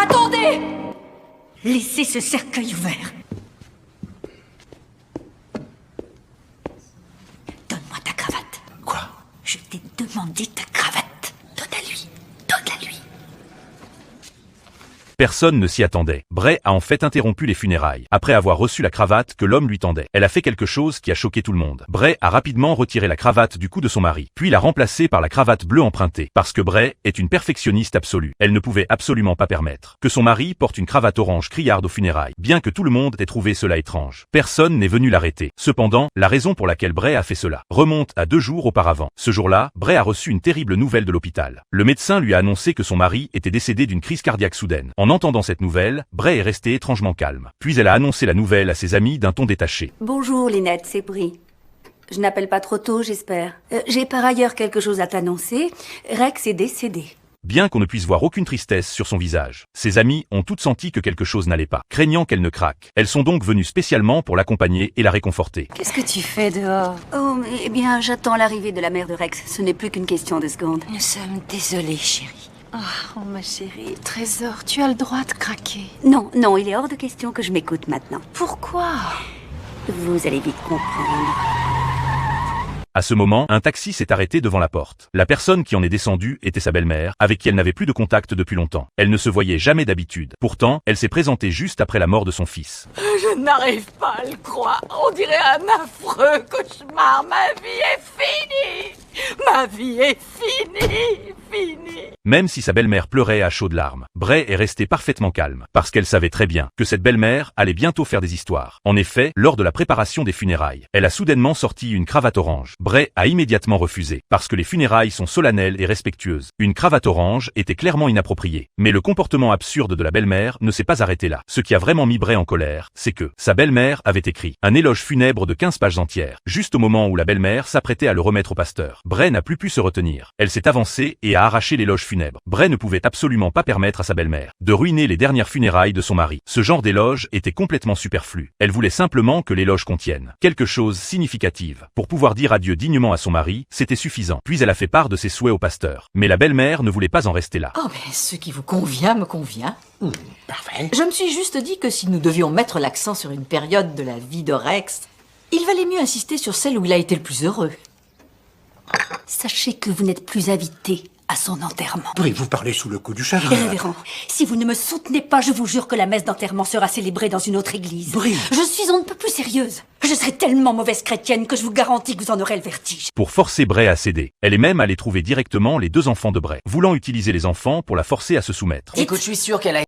Attendez! Laissez ce cercueil ouvert. Donne-moi ta cravate. Quoi? Je t'ai demandé ta cravate. Donne-la lui. Donne-la lui. Personne ne s'y attendait. Bray a en fait interrompu les funérailles, après avoir reçu la cravate que l'homme lui tendait. Elle a fait quelque chose qui a choqué tout le monde. Bray a rapidement retiré la cravate du cou de son mari, puis l'a remplacée par la cravate bleue empruntée, parce que Bray est une perfectionniste absolue. Elle ne pouvait absolument pas permettre que son mari porte une cravate orange criarde aux funérailles, bien que tout le monde ait trouvé cela étrange. Personne n'est venu l'arrêter. Cependant, la raison pour laquelle Bray a fait cela remonte à 2 jours auparavant. Ce jour-là, Bray a reçu une terrible nouvelle de l'hôpital. Le médecin lui a annoncé que son mari était décédé d'une crise cardiaque soudaine. En entendant cette nouvelle, Bray est restée étrangement calme. Puis elle a annoncé la nouvelle à ses amis d'un ton détaché. Bonjour Lynette, c'est Brie. Je n'appelle pas trop tôt, j'espère. J'ai par ailleurs quelque chose à t'annoncer. Rex est décédé. Bien qu'on ne puisse voir aucune tristesse sur son visage, ses amis ont toutes senti que quelque chose n'allait pas, craignant qu'elle ne craque. Elles sont donc venues spécialement pour l'accompagner et la réconforter. Qu'est-ce que tu fais dehors? Oh, eh bien, j'attends l'arrivée de la mère de Rex. Ce n'est plus qu'une question de secondes. Nous sommes désolés, chérie. Oh, ma chérie. Trésor, tu as le droit de craquer. Non, non, il est hors de question que je m'écoute maintenant. Pourquoi? Vous allez vite comprendre. À ce moment, un taxi s'est arrêté devant la porte. La personne qui en est descendue était sa belle-mère, avec qui elle n'avait plus de contact depuis longtemps. Elle ne se voyait jamais d'habitude. Pourtant, elle s'est présentée juste après la mort de son fils. Je n'arrive pas à le croire. On dirait un affreux cauchemar. Ma vie est finie. Ma vie est finie. Finie. Même si sa belle-mère pleurait à chaudes larmes, Bray est restée parfaitement calme, parce qu'elle savait très bien que cette belle-mère allait bientôt faire des histoires. En effet, lors de la préparation des funérailles, elle a soudainement sorti une cravate orange. Bray a immédiatement refusé, parce que les funérailles sont solennelles et respectueuses. Une cravate orange était clairement inappropriée. Mais le comportement absurde de la belle-mère ne s'est pas arrêté là. Ce qui a vraiment mis Bray en colère, c'est que sa belle-mère avait écrit un éloge funèbre de 15 pages entières, juste au moment où la belle-mère s'apprêtait à le remettre au pasteur. Bray n'a plus pu se retenir. Elle s'est avancée et a arraché l'éloge funèbre. Bray ne pouvait absolument pas permettre à sa belle-mère de ruiner les dernières funérailles de son mari. Ce genre d'éloge était complètement superflu. Elle voulait simplement que l'éloge contienne quelque chose de significatif. Pour pouvoir dire adieu dignement à son mari, c'était suffisant. Puis elle a fait part de ses souhaits au pasteur. Mais la belle-mère ne voulait pas en rester là. Oh, mais ce qui vous convient me convient. Parfait. Je me suis juste dit que si nous devions mettre l'accent sur une période de la vie de Rex, il valait mieux insister sur celle où il a été le plus heureux. Sachez que vous n'êtes plus invité à son enterrement. Brie, vous parlez sous le coup du chagrin. Révérend, si vous ne me soutenez pas, je vous jure que la messe d'enterrement sera célébrée dans une autre église. Brie. Je suis on ne peut plus sérieuse. Je serai tellement mauvaise chrétienne que je vous garantis que vous en aurez le vertige. Pour forcer Bray à céder, elle est même allée trouver directement les 2 enfants de Bray, voulant utiliser les enfants pour la forcer à se soumettre. Écoute, je suis sûr qu'elle a